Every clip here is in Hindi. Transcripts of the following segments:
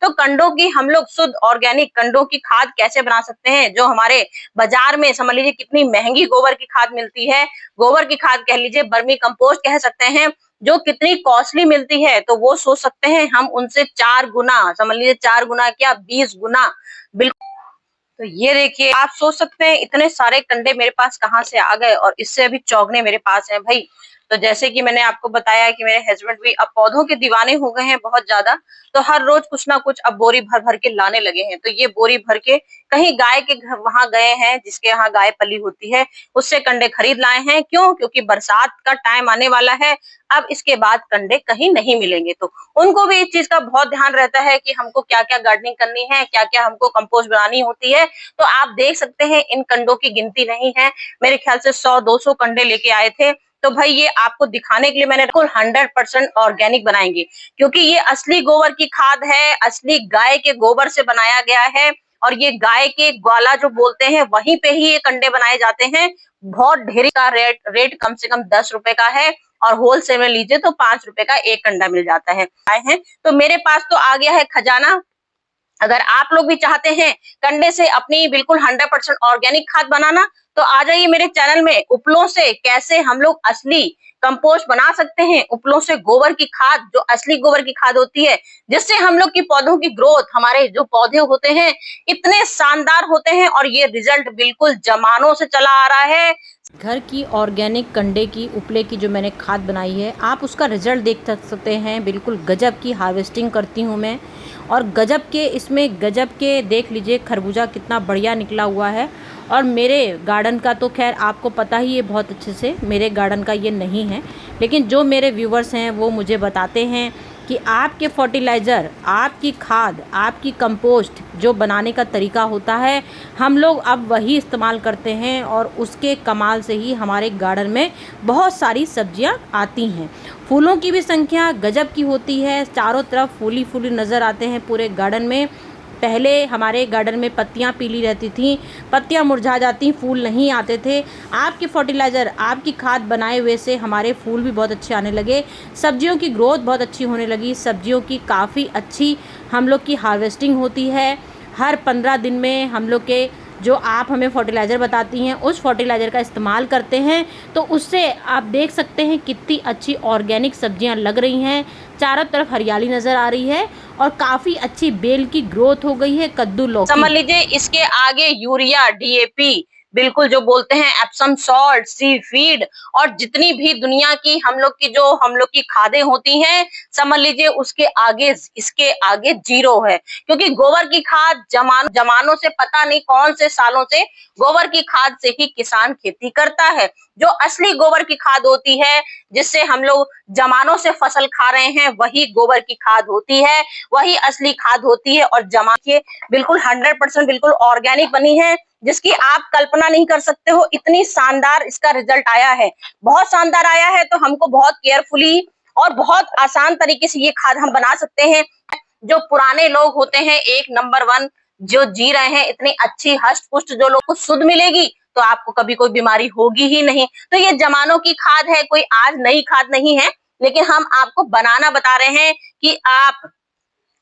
तो कंडों की हम लोग शुद्ध ऑर्गेनिक कंडों की खाद कैसे बना सकते हैं, जो हमारे बाजार में समझ लीजिए कितनी महंगी गोबर की खाद मिलती है, गोबर की खाद कह लीजिए, वर्मी कंपोस्ट कह सकते हैं, जो कितनी कॉस्टली मिलती है, तो वो सोच सकते हैं हम उनसे 4 गुना, समझ लीजिए 4 गुना क्या 20 गुना, बिल्कुल। तो ये देखिए आप सोच सकते हैं इतने सारे कंडे मेरे पास कहाँ से आ गए, और इससे अभी चौगने मेरे पास हैं भाई। तो जैसे कि मैंने आपको बताया कि मेरे हस्बैंड भी अब पौधों के दीवाने हो गए हैं बहुत ज्यादा, तो हर रोज कुछ ना कुछ अब बोरी भर भर के लाने लगे हैं। तो ये बोरी भर के कहीं गाय के घर वहां गए हैं, जिसके यहाँ गाय पली होती है, उससे कंडे खरीद लाए हैं। क्यों? क्योंकि बरसात का टाइम आने वाला है, अब इसके बाद कंडे कहीं नहीं मिलेंगे। तो उनको भी इस चीज का बहुत ध्यान रहता है कि हमको क्या क्या गार्डनिंग करनी है, क्या क्या हमको कंपोस्ट बनानी होती है। तो आप देख सकते हैं इन कंडों की गिनती नहीं है, मेरे ख्याल से 100-200 कंडे लेके आए थे। तो भाई ये आपको दिखाने के लिए मैंने बिल्कुल 100% ऑर्गेनिक बनाएंगे, क्योंकि ये असली गोबर की खाद है, असली गाय के गोबर से बनाया गया है, और ये गाय के ग्वाला जो बोलते हैं वहीं पे ही ये कंडे बनाए जाते हैं। बहुत ढेरी का रेट कम से कम 10 रुपए का है, और होलसेल में लीजिए तो 5 रुपए का एक कंडा मिल जाता है। आए हैं तो मेरे पास तो आ गया है खजाना। अगर आप लोग भी चाहते हैं कंडे से अपनी बिल्कुल 100% ऑर्गेनिक खाद बनाना, तो आ जाइए मेरे चैनल में। उपलों से कैसे हम लोग असली कंपोस्ट बना सकते हैं, उपलों से गोबर की खाद, जो असली गोबर की खाद होती है, जिससे हम लोग की पौधों की ग्रोथ, हमारे जो पौधे होते हैं इतने शानदार होते हैं, और ये रिजल्ट बिल्कुल जमानों से चला आ रहा है। घर की ऑर्गेनिक कंडे की उपले की जो मैंने खाद बनाई है, आप उसका रिजल्ट देख सकते हैं। बिल्कुल गजब की हार्वेस्टिंग करती हूँ मैं, और गजब के इसमें गजब के देख लीजिए खरबूजा कितना बढ़िया निकला हुआ है। और मेरे गार्डन का तो खैर आपको पता ही है बहुत अच्छे से, मेरे गार्डन का ये नहीं है, लेकिन जो मेरे व्यूवर्स हैं वो मुझे बताते हैं कि आपके फर्टिलाइज़र, आपकी खाद, आपकी कंपोस्ट जो बनाने का तरीका होता है, हम लोग अब वही इस्तेमाल करते हैं, और उसके कमाल से ही हमारे गार्डन में बहुत सारी सब्जियां आती हैं। फूलों की भी संख्या गजब की होती है, चारों तरफ फूल ही फूल नज़र आते हैं पूरे गार्डन में। पहले हमारे गार्डन में पत्तियां पीली रहती थीं, पत्तियां मुरझा जाती, फूल नहीं आते थे। आपके फर्टिलाइज़र, आपकी खाद बनाए हुए से हमारे फूल भी बहुत अच्छे आने लगे, सब्जियों की ग्रोथ बहुत अच्छी होने लगी, सब्जियों की काफ़ी अच्छी हम लोग की हार्वेस्टिंग होती है। हर 15 दिन में हम लोग के जो आप हमें फर्टिलाइज़र बताती हैं उस फर्टिलाइज़र का इस्तेमाल करते हैं, तो उससे आप देख सकते हैं कितनी अच्छी ऑर्गेनिक सब्जियां लग रही हैं, चारों तरफ हरियाली नज़र आ रही है, और काफ़ी अच्छी बेल की ग्रोथ हो गई है। कद्दू, लौकी, समझ लीजिए इसके आगे यूरिया, डीएपी, बिल्कुल जो बोलते हैं एप्सम सॉल्ट, सी फीड, और जितनी भी दुनिया की हम लोग की खादें होती हैं, समझ लीजिए उसके आगे, इसके आगे जीरो है। क्योंकि गोबर की खाद जमानों से, पता नहीं कौन से सालों से गोबर की खाद से ही किसान खेती करता है। जो असली गोबर की खाद होती है, जिससे हम लोग जमानों से फसल खा रहे हैं, वही गोबर की खाद होती है, वही असली खाद होती है। और जमा के बिल्कुल 100% बिल्कुल ऑर्गेनिक बनी है, जिसकी आप कल्पना नहीं कर सकते हो, इतनी शानदार इसका रिजल्ट आया है, बहुत शानदार आया है। तो हमको बहुत केयरफुली और बहुत आसान तरीके से ये खाद हम बना सकते हैं। जो पुराने लोग होते हैं, एक नंबर 1 जो जी रहे हैं, इतनी अच्छी हष्ट पुष्ट जो लोग को शुद्ध मिलेगी, तो आपको कभी कोई बीमारी होगी ही नहीं। तो ये जमानों की खाद है, कोई आज नई खाद नहीं है, लेकिन हम आपको बनाना बता रहे हैं कि आप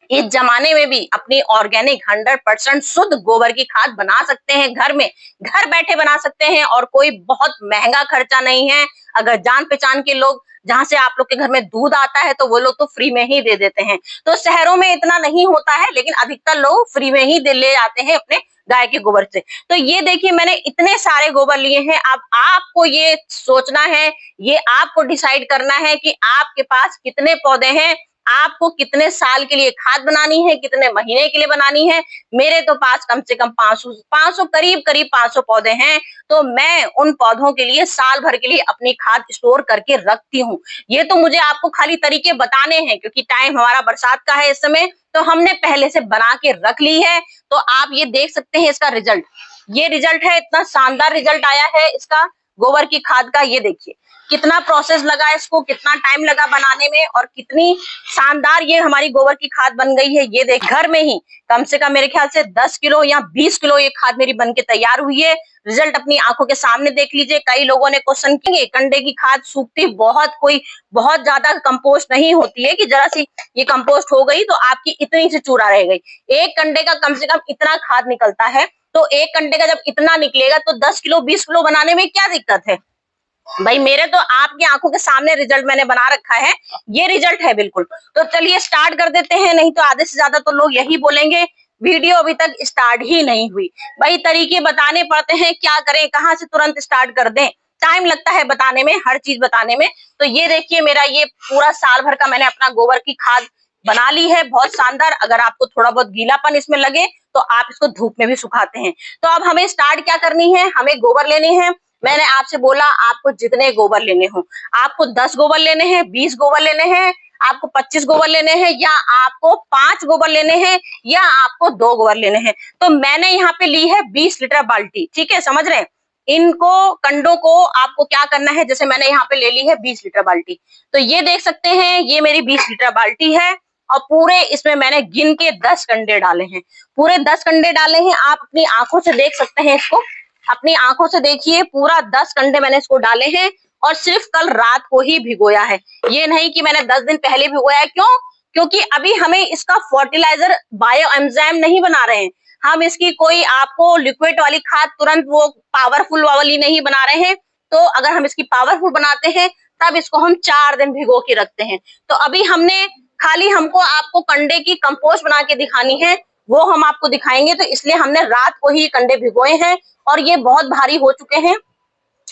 इस जमाने में भी अपनी ऑर्गेनिक 100% शुद्ध गोबर की खाद बना सकते हैं, घर में, घर बैठे बना सकते हैं, और कोई बहुत महंगा खर्चा नहीं है। अगर जान पहचान के लोग, जहां से आप लोग के घर में दूध आता है, तो वो लोग तो फ्री में ही दे देते हैं। तो शहरों में इतना नहीं होता है, लेकिन अधिकतर लोग फ्री में ही दे ले जाते हैं अपने गाय के गोबर से। तो ये देखिए मैंने इतने सारे गोबर लिए हैं। अब आपको ये सोचना है, ये आपको डिसाइड करना है कि आपके पास कितने पौधे हैं, आपको कितने साल के लिए खाद बनानी है, कितने महीने के लिए बनानी है। मेरे तो पास कम से कम 500 करीब 500 पौधे हैं। तो मैं उन पौधों के लिए साल भर के लिए अपनी खाद स्टोर करके रखती हूँ। ये तो मुझे आपको खाली तरीके बताने हैं, क्योंकि टाइम हमारा बरसात का है इस समय, तो हमने पहले से बना के रख ली है। तो आप ये देख सकते हैं इसका रिजल्ट, ये रिजल्ट है, इतना शानदार रिजल्ट आया है इसका। गोबर की खाद का। ये देखिए कितना प्रोसेस लगा इसको, कितना टाइम लगा बनाने में और कितनी शानदार ये हमारी गोबर की खाद बन गई है। ये देख, घर में ही कम से कम मेरे ख्याल से 10 किलो या 20 किलो ये खाद मेरी बन के तैयार हुई है। रिजल्ट अपनी आंखों के सामने देख लीजिए। कई लोगों ने क्वेश्चन किए, कंडे की खाद सूखती बहुत ज्यादा कंपोस्ट नहीं होती है कि जरा सी ये कंपोस्ट हो गई तो आपकी इतनी सी चूरा रह गई। एक कंडे का कम से कम इतना खाद निकलता है, तो एक कंडे का जब इतना निकलेगा तो 10 किलो 20 किलो बनाने में क्या दिक्कत है भाई। मेरे तो आपकी आंखों के सामने रिजल्ट मैंने बना रखा है, ये रिजल्ट है बिल्कुल। तो चलिए स्टार्ट कर देते हैं, नहीं तो आधे से ज्यादा तो लोग यही बोलेंगे वीडियो अभी तक स्टार्ट ही नहीं हुई। भाई तरीके बताने पड़ते हैं, क्या करें, कहाँ से तुरंत स्टार्ट कर दें, टाइम लगता है बताने में, हर चीज बताने में। तो ये देखिए मेरा ये पूरा साल भर का मैंने अपना गोबर की खाद बना ली है, बहुत शानदार। अगर आपको थोड़ा बहुत गीलापन इसमें लगे तो आप इसको धूप में भी सुखाते हैं। तो अब हमें स्टार्ट क्या करनी है, हमें गोबर लेने हैं। मैंने आपसे बोला आपको जितने गोबर लेने हो, आपको 10 गोबर लेने हैं, 20 गोबर लेने हैं, आपको 25 गोबर लेने हैं, या आपको 5 गोबर लेने हैं, या आपको 2 गोबर लेने हैं। तो मैंने यहाँ पे ली है 20 लीटर बाल्टी, ठीक है, समझ रहे हैं। इनको कंडों को आपको क्या करना है, जैसे मैंने यहाँ पे ले ली है 20 लीटर बाल्टी, तो ये देख सकते हैं ये मेरी 20 लीटर बाल्टी है और पूरे इसमें मैंने गिन के 10 कंडे डाले हैं, पूरे 10 कंडे डाले हैं। आप अपनी आंखों से देख सकते हैं इसको, अपनी आंखों से देखिए, पूरा 10 कंडे मैंने इसको डाले हैं और सिर्फ कल रात को ही भिगोया है। ये नहीं कि मैंने 10 दिन पहले भिगोया है। क्यों? क्योंकि अभी हमें इसका फर्टिलाइजर बायो एंजाइम नहीं बना रहे हैं, हम इसकी कोई आपको लिक्विड वाली खाद तुरंत वो पावरफुल वाली नहीं बना रहे हैं। तो अगर हम इसकी पावरफुल बनाते हैं तब इसको हम 4 दिन भिगो के रखते हैं। तो अभी हमने खाली हमको आपको कंडे की कंपोस्ट बना के दिखानी है, वो हम आपको दिखाएंगे। तो इसलिए हमने रात को ही कंडे भिगोए हैं और ये बहुत भारी हो चुके हैं,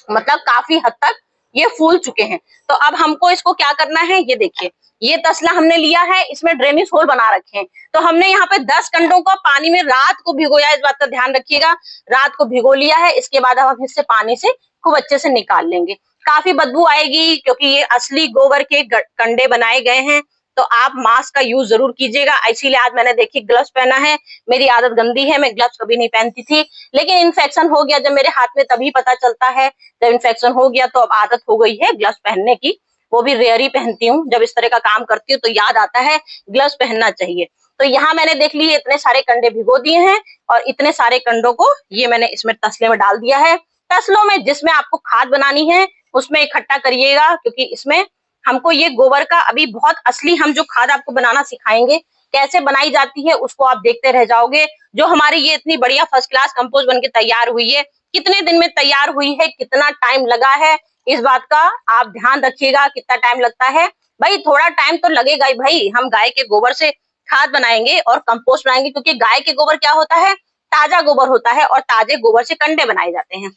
मतलब काफी हद तक ये फूल चुके हैं। तो अब हमको इसको क्या करना है, ये देखिए ये तसला हमने लिया है, इसमें ड्रेनेज होल बना रखे हैं। तो हमने यहाँ पे 10 कंडों को पानी में रात को भिगोया, इस बात का ध्यान रखिएगा, रात को भिगो लिया है। इसके बाद हम इससे पानी से खूब अच्छे से निकाल लेंगे। काफी बदबू आएगी क्योंकि ये असली गोबर के कंडे बनाए गए हैं। तो आप मास्क का यूज जरूर कीजिएगा। इसीलिए आज मैंने देखिए ग्लव्स पहना है, मेरी आदत गंदी है, मैं ग्लव्स कभी नहीं पहनती थी, लेकिन इन्फेक्शन हो गया जब मेरे हाथ में, तभी पता चलता है। जब इन्फेक्शन हो गया तो अब आदत हो गई है ग्लव्स पहनने की, वो भी रेयर ही पहनती हूँ। जब इस तरह का काम करती हूँ तो याद आता है ग्लव्स पहनना चाहिए। तो यहाँ मैंने देख ली इतने सारे कंडे भिगो दिए हैं और इतने सारे कंडों को ये मैंने इसमें तसले में डाल दिया है। तसलों में जिसमें आपको खाद बनानी है उसमें इकट्ठा करिएगा, क्योंकि इसमें हमको ये गोबर का अभी बहुत असली हम जो खाद आपको बनाना सिखाएंगे, कैसे बनाई जाती है उसको आप देखते रह जाओगे। जो हमारी ये इतनी बढ़िया फर्स्ट क्लास कंपोस्ट बनके तैयार हुई है, कितने दिन में तैयार हुई है, कितना टाइम लगा है, इस बात का आप ध्यान रखिएगा। कितना टाइम लगता है भाई, थोड़ा टाइम तो लगेगा ही भाई। हम गाय के गोबर से खाद बनाएंगे और कंपोस्ट बनाएंगे, क्योंकि गाय के गोबर क्या होता है, ताजा गोबर होता है और ताजे गोबर से कंडे बनाए जाते हैं।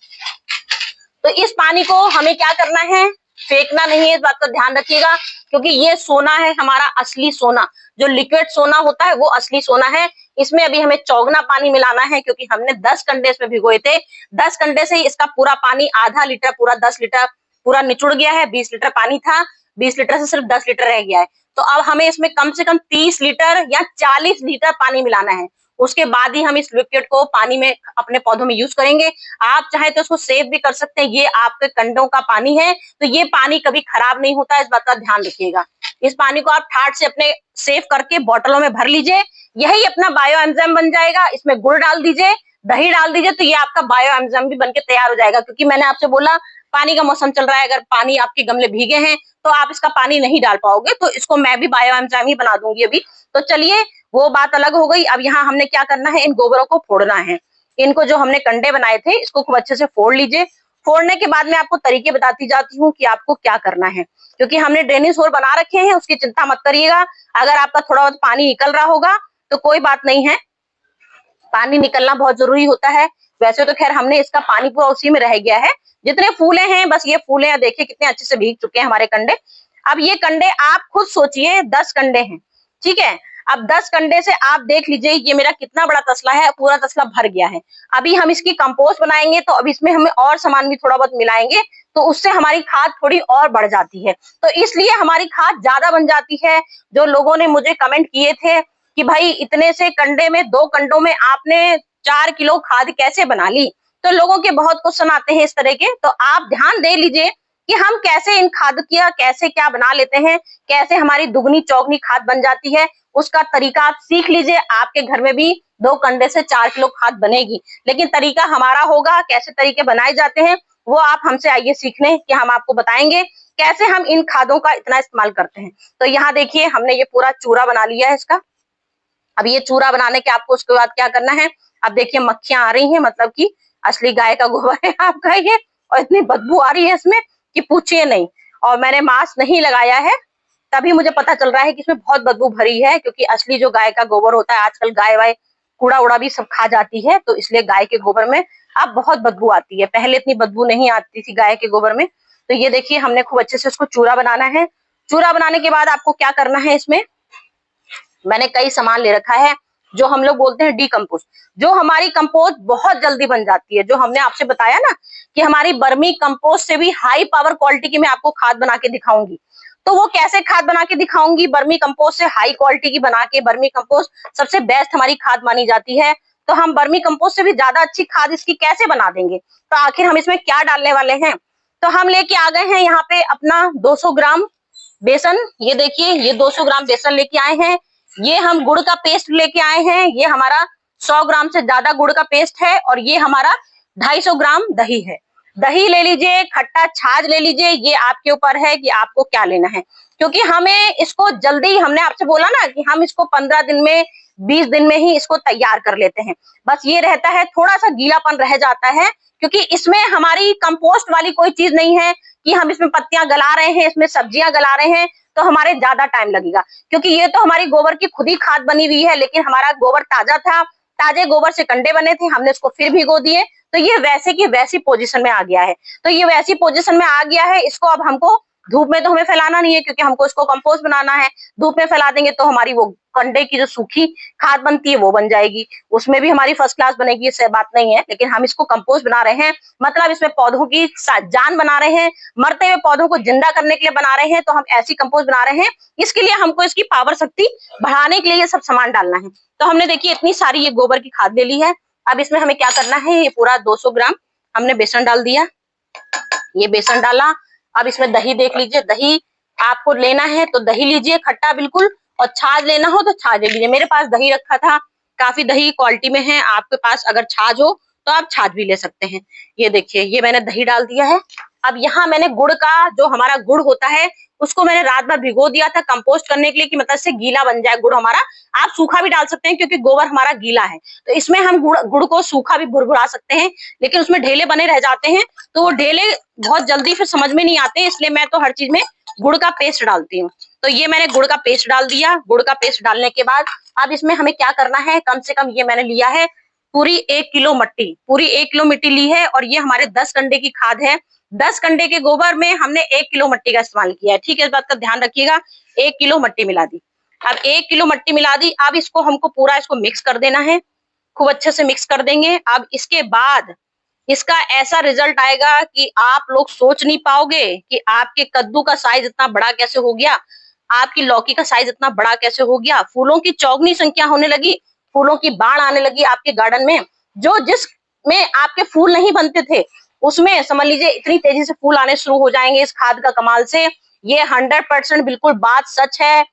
तो इस पानी को हमें क्या करना है, फेंकना नहीं है, इस बात का ध्यान रखिएगा, क्योंकि ये सोना है हमारा असली सोना। जो लिक्विड सोना होता है वो असली सोना है। इसमें अभी हमें चौगना पानी मिलाना है, क्योंकि हमने 10 कंडे इसमें भिगोए थे। 10 कंडे से ही इसका पूरा पानी आधा लीटर, पूरा 10 लीटर पूरा निचुड़ गया है। 20 लीटर पानी था, 20 लीटर से सिर्फ 10 लीटर रह गया है। तो अब हमें इसमें कम से कम 30 लीटर या 40 लीटर पानी मिलाना है। उसके बाद ही हम इस लिक्विड को पानी में अपने पौधों में यूज करेंगे। आप चाहे तो उसको सेव भी कर सकते हैं, ये आपके कंडों का पानी है, तो ये पानी कभी खराब नहीं होता, इस बात का ध्यान रखिएगा। इस पानी को आप ठाट से अपने सेव करके बोतलों में भर लीजिए, यही अपना बायो एंजाइम बन जाएगा। इसमें गुड़ डाल दीजिए, दही डाल दीजिए, तो ये आपका बायो एंजाइम भी बनके तैयार हो जाएगा। क्योंकि मैंने आपसे बोला पानी का मौसम चल रहा है, अगर पानी आपके गमले भीगे हैं तो आप इसका पानी नहीं डाल पाओगे, तो इसको मैं भी बायो एंजाइम ही बना दूंगी अभी। तो चलिए वो बात अलग हो गई। अब यहाँ हमने क्या करना है, इन गोबरों को फोड़ना है। इनको जो हमने कंडे बनाए थे इसको खूब अच्छे से फोड़ लीजिए। फोड़ने के बाद मैं आपको तरीके बताती जाती हूँ कि आपको क्या करना है, क्योंकि हमने ड्रेनेज होल बना रखे हैं, उसकी चिंता मत करिएगा। अगर आपका थोड़ा बहुत पानी निकल रहा होगा तो कोई बात नहीं है, पानी निकलना बहुत जरूरी होता है। वैसे तो खैर हमने इसका पानी पूरा उसी में रह गया है। जितने फूले हैं बस ये फूले देखिए कितने अच्छे से भीग चुके हैं हमारे कंडे। अब ये कंडे आप खुद सोचिए 10 कंडे हैं, ठीक है। अब 10 कंडे से आप देख लीजिए ये मेरा कितना बड़ा तसला है, पूरा तसला भर गया है। अभी हम इसकी कंपोस्ट बनाएंगे तो अब इसमें हमें और सामान भी थोड़ा बहुत मिलाएंगे, तो उससे हमारी खाद थोड़ी और बढ़ जाती है। तो इसलिए हमारी खाद ज्यादा बन जाती है। जो लोगों ने मुझे कमेंट किए थे कि भाई इतने से कंडे में, 2 कंडों में आपने 4 किलो खाद कैसे बना ली, तो लोगों के बहुत क्वेश्चन आते हैं इस तरह के, तो आप ध्यान दे लीजिए कि हम कैसे इन खाद किया कैसे क्या बना लेते हैं, कैसे हमारी दुगनी चौगनी खाद बन जाती है, उसका तरीका आप सीख लीजिए। आपके घर में भी 2 कंडे से 4 किलो खाद बनेगी, लेकिन तरीका हमारा होगा। कैसे तरीके बनाए जाते हैं वो आप हमसे आइए सीखने, कि हम आपको बताएंगे कैसे हम इन खादों का इतना इस्तेमाल करते हैं। तो यहाँ देखिए हमने ये पूरा चूरा बना लिया है इसका। अब ये चूरा बनाने के आपको उसके बाद क्या करना है, अब देखिए मक्खियां आ रही हैं, मतलब कि असली गाय का गोबर है आपका ये, और इतनी बदबू आ रही है इसमें कि पूछिए नहीं। और मैंने मास्क नहीं लगाया है, तभी मुझे पता चल रहा है कि इसमें बहुत बदबू भरी है, क्योंकि असली जो गाय का गोबर होता है, आजकल गाय वाय कूड़ा उड़ा भी सब खा जाती है, तो इसलिए गाय के गोबर में अब बहुत बदबू आती है। पहले इतनी बदबू नहीं आती थी गाय के गोबर में। तो ये देखिए हमने खूब अच्छे से इसको चूरा बनाना है। चूरा बनाने के बाद आपको क्या करना है, इसमें मैंने कई सामान ले रखा है जो हम लोग बोलते हैं डीकम्पोस्ट, जो हमारी कंपोस्ट बहुत जल्दी बन जाती है। जो हमने आपसे बताया ना कि हमारी बर्मी कंपोस्ट से भी हाई पावर क्वालिटी की मैं आपको खाद बना के दिखाऊंगी। तो वो कैसे खाद बना के दिखाऊंगी, बर्मी कंपोस्ट से हाई क्वालिटी की बना के। बर्मी कंपोस्ट सबसे बेस्ट हमारी खाद मानी जाती है, तो हम बर्मी कंपोस्ट से भी ज्यादा अच्छी खाद इसकी कैसे बना देंगे। तो आखिर हम इसमें क्या डालने वाले हैं, तो हम लेके आ गए हैं यहाँ पे अपना 200 ग्राम बेसन। ये देखिए ये 200 ग्राम बेसन लेके आए हैं। ये हम गुड़ का पेस्ट लेके आए हैं, ये हमारा 100 ग्राम से ज्यादा गुड़ का पेस्ट है। और ये हमारा 250 ग्राम दही है। दही ले लीजिए, खट्टा छाछ ले लीजिए, ये आपके ऊपर है कि आपको क्या लेना है। क्योंकि हमें इसको जल्दी, हमने आपसे बोला ना कि हम इसको 15 दिन में 20 दिन में ही इसको तैयार कर लेते हैं। बस ये रहता है थोड़ा सा गीलापन रह जाता है, क्योंकि इसमें हमारी कंपोस्ट वाली कोई चीज नहीं है कि हम इसमें पत्तियां गला रहे हैं, इसमें सब्जियां गला रहे हैं, तो हमारे ज्यादा टाइम लगेगा। क्योंकि ये तो हमारी गोबर की खुद ही खाद बनी हुई है, लेकिन हमारा गोबर ताजा था, ताजे गोबर से कंडे बने थे, हमने इसको फिर भिगो दिए, तो ये वैसे की वैसी पोजीशन में आ गया है। तो ये वैसी पोजीशन में आ गया है, इसको अब हमको धूप में तो हमें फैलाना नहीं है, क्योंकि हमको इसको कंपोस्ट बनाना है। धूप में फैला देंगे तो हमारी वो कंडे की जो सूखी खाद बनती है वो बन जाएगी, उसमें भी हमारी फर्स्ट क्लास बनेगी, इससे बात नहीं है। लेकिन हम इसको कंपोस्ट बना रहे हैं, मतलब इसमें पौधों की जान बना रहे हैं, मरते हुए पौधों को जिंदा करने के लिए बना रहे हैं। तो हम ऐसी कंपोस्ट बना रहे हैं, इसके लिए हमको इसकी पावर शक्ति बढ़ाने के लिए ये सब सामान डालना है। तो हमने देखिए इतनी सारी ये गोबर की खाद ले ली है। अब इसमें हमें क्या करना है, ये पूरा 200 ग्राम हमने बेसन डाल दिया, ये बेसन डाला। अब इसमें दही देख लीजिए, दही आपको लेना है तो दही लीजिए खट्टा बिल्कुल, और छाछ लेना हो तो छाछ ले लीजिए। मेरे पास दही रखा था, काफी दही क्वालिटी में है, आपके पास अगर छाछ हो तो आप छाछ भी ले सकते हैं। ये देखिए ये मैंने दही डाल दिया है। अब यहाँ मैंने गुड़ का, जो हमारा गुड़ होता है, उसको मैंने रात भर भिगो दिया था कंपोस्ट करने के लिए, कि मतलब से गीला बन जाए गुड़ हमारा। आप सूखा भी डाल सकते हैं, क्योंकि गोबर हमारा गीला है, तो इसमें हम गुड़ को सूखा भी भुरभुरा सकते हैं, लेकिन उसमें ढेले बने रह जाते हैं, तो वो ढेले बहुत जल्दी फिर समझ में नहीं आते, इसलिए मैं तो हर चीज में गुड़ का पेस्ट डालती हूँ। तो ये मैंने गुड़ का पेस्ट डाल दिया। गुड़ का पेस्ट डालने के बाद अब इसमें हमें क्या करना है, कम से कम ये मैंने लिया है पूरी 1 किलो मिट्टी, पूरी 1 किलो मिट्टी ली है, और ये हमारे 10 कंडे की खाद है। 10 कंडे के गोबर में हमने 1 किलो मिट्टी का इस्तेमाल किया है, ठीक है, इस बात का ध्यान रखिएगा। 1 किलो मिट्टी मिला दी। अब 1 किलो मिट्टी मिला दी, अब इसको हमको पूरा इसको मिक्स कर देना है, खूब अच्छे से मिक्स कर देंगे। अब इसके बाद इसका ऐसा रिजल्ट आएगा कि आप लोग सोच नहीं पाओगे कि आपके कद्दू का साइज इतना बड़ा कैसे हो गया, आपकी लौकी का साइज इतना बड़ा कैसे हो गया, फूलों की चौगनी संख्या होने लगी, फूलों की बाढ़ आने लगी आपके गार्डन में। जो जिसमें आपके फूल नहीं बनते थे, उसमें समझ लीजिए इतनी तेजी से फूल आने शुरू हो जाएंगे इस खाद का कमाल से। ये 100% बिल्कुल बात सच है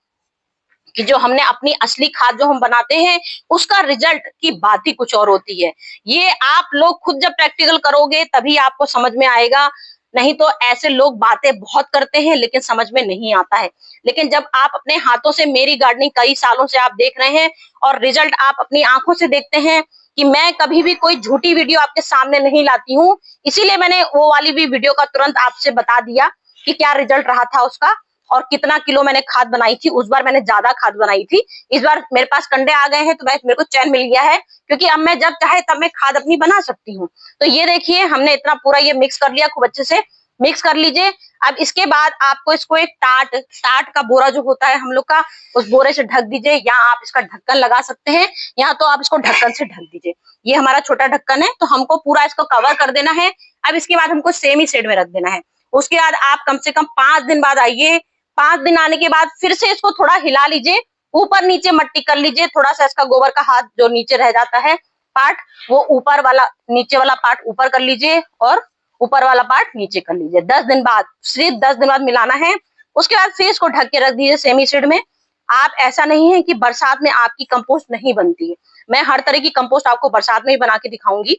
कि जो हमने अपनी असली खाद जो हम बनाते हैं, उसका रिजल्ट की बात ही कुछ और होती है। ये आप लोग खुद जब प्रैक्टिकल करोगे तभी आपको समझ में आएगा, नहीं तो ऐसे लोग बातें बहुत करते हैं लेकिन समझ में नहीं आता है। लेकिन जब आप अपने हाथों से, मेरी गार्डनिंग कई सालों से आप देख रहे हैं और रिजल्ट आप अपनी आंखों से देखते हैं, कि मैं कभी भी कोई झूठी वीडियो आपके सामने नहीं लाती हूँ, इसीलिए मैंने वो वाली भी वीडियो का तुरंत आपसे बता दिया कि क्या रिजल्ट रहा था उसका, और कितना किलो मैंने खाद बनाई थी। उस बार मैंने ज्यादा खाद बनाई थी, इस बार मेरे पास कंडे आ गए हैं तो मेरे को चैन मिल गया है, क्योंकि अब मैं जब चाहे तब मैं खाद अपनी बना सकती हूँ। तो ये देखिए हमने इतना पूरा ये मिक्स कर लिया, खूब अच्छे से मिक्स कर लीजिए। अब इसके बाद आपको इसको एक टाट का बोरा जो होता है हम लोग का, उस बोरे से ढक दीजिए, या आप इसका ढक्कन लगा सकते हैं, या तो आप इसको ढक्कन से ढक दीजिए। ये हमारा छोटा ढक्कन है, तो हमको पूरा इसको कवर कर देना है। अब इसके बाद हमको सेमी शेड में रख देना है। उसके बाद आप कम से कम 5 दिन बाद आइए। 5 दिन आने के बाद फिर से इसको थोड़ा हिला लीजिए, ऊपर नीचे मट्टी कर लीजिए, थोड़ा सा इसका गोबर का हाथ जो नीचे रह जाता है। पार्ट वो ऊपर वाला, नीचे वाला पार्ट ऊपर कर लीजिए और ऊपर वाला पार्ट नीचे कर लीजिए। 10 दिन बाद, सिर्फ 10 दिन बाद मिलाना है। उसके बाद फिर इसको ढक के रख दीजिए सेमी सीड में। आप ऐसा नहीं है कि बरसात में आपकी कंपोस्ट नहीं बनती है, मैं हर तरह की कंपोस्ट आपको बरसात में ही बना के दिखाऊंगी।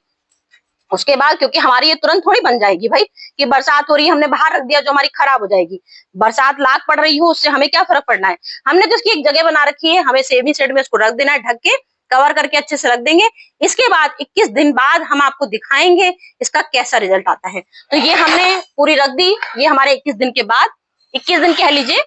उसके बाद क्योंकि हमारी ये तुरंत थोड़ी बन जाएगी भाई, कि बरसात हो रही है हमने बाहर रख दिया जो हमारी खराब हो जाएगी। बरसात लाख पड़ रही हो उससे हमें क्या फर्क पड़ना है, हमने तो इसकी एक जगह बना रखी है, हमें सेमी सेड में इसको रख देना है, ढक के कवर करके अच्छे से रख देंगे। इसके बाद 21 दिन बाद हम आपको दिखाएंगे इसका कैसा रिजल्ट आता है। तो ये हमने पूरी रख दी, ये हमारे 21 दिन के बाद, 21 दिन कह लीजिए।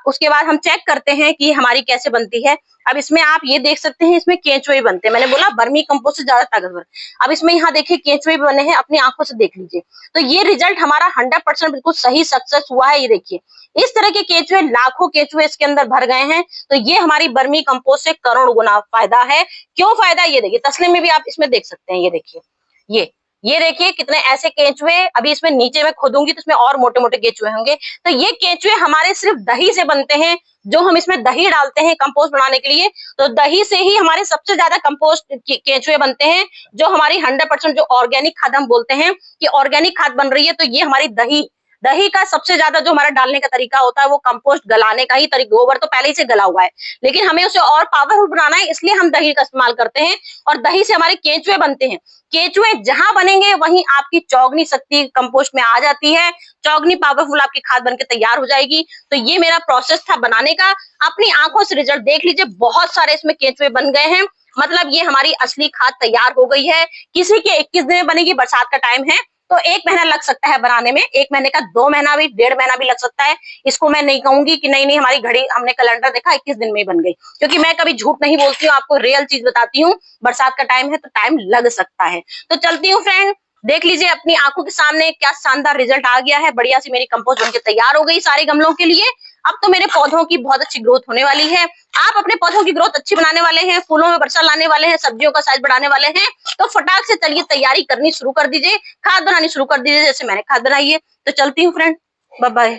उसके बाद हम चेक करते हैं कि हमारी कैसे बनती है। अब इसमें आप ये देख सकते हैं, इसमें केंचुए बनते हैं, मैंने बोला वर्मी कंपोस्ट से ज्यादा ताकतवर। अब इसमें यहाँ देखिए केंचुए बने हैं, अपनी आंखों से देख लीजिए। तो ये रिजल्ट हमारा 100% बिल्कुल सही सक्सेस हुआ है। ये देखिए इस तरह के केंचुए, लाखों केंचुए इसके अंदर भर गए हैं। तो ये हमारी वर्मी कंपोस्ट से करोड़ गुना फायदा है। क्यों फायदा, ये देखिए तसले में भी आप इसमें देख सकते हैं। ये देखिए, ये देखिए कितने ऐसे केंचुए, अभी इसमें नीचे में खोदूंगी तो इसमें और मोटे मोटे केंचुए होंगे। तो ये केंचुए हमारे सिर्फ दही से बनते हैं, जो हम इसमें दही डालते हैं कंपोस्ट बनाने के लिए, तो दही से ही हमारे सबसे ज्यादा कंपोस्ट केंचुए बनते हैं, जो हमारी 100% जो ऑर्गेनिक खाद हम बोलते हैं कि ऑर्गेनिक खाद बन रही है। तो ये हमारी दही का सबसे ज्यादा जो हमारा डालने का तरीका होता है वो कंपोस्ट गलाने का ही तरीका। गोबर तो पहले ही से गला हुआ है, लेकिन हमें उसे और पावरफुल बनाना है, इसलिए हम दही का इस्तेमाल करते हैं। और दही से हमारे केंचुए बनते हैं। केंचुए जहां बनेंगे वहीं आपकी चौगनी शक्ति कंपोस्ट में आ जाती है, चौगनी पावरफुल आपकी खाद बनके तैयार हो जाएगी। तो ये मेरा प्रोसेस था बनाने का, अपनी आंखों से रिजल्ट देख लीजिए। बहुत सारे इसमें केंचुए बन गए हैं, मतलब ये हमारी असली खाद तैयार हो गई है। किसी के 21 दिन में बनेगी, बरसात का टाइम है तो 1 महीना लग सकता है बनाने में, 1 महीने का 2 महीना भी, 1.5 महीना भी लग सकता है। इसको मैं नहीं कहूंगी कि नहीं हमारी घड़ी, हमने कैलेंडर देखा 21 दिन में ही बन गई, क्योंकि मैं कभी झूठ नहीं बोलती हूँ, आपको रियल चीज बताती हूँ। बरसात का टाइम है तो टाइम लग सकता है। तो चलती हूँ फ्रेंड, देख लीजिए अपनी आंखों के सामने क्या शानदार रिजल्ट आ गया है। बढ़िया सी मेरी कंपोस्ट बनके तैयार हो गई सारे गमलों के लिए। अब तो मेरे पौधों की बहुत अच्छी ग्रोथ होने वाली है। आप अपने पौधों की ग्रोथ अच्छी बनाने वाले हैं, फूलों में वर्षा लाने वाले हैं, सब्जियों का साइज बढ़ाने वाले हैं, तो फटाक से चलिए तैयारी करनी शुरू कर दीजिए, खाद बनानी शुरू कर दीजिए जैसे मैंने खाद बनाई है। तो चलती हूँ फ्रेंड, बाय बाय।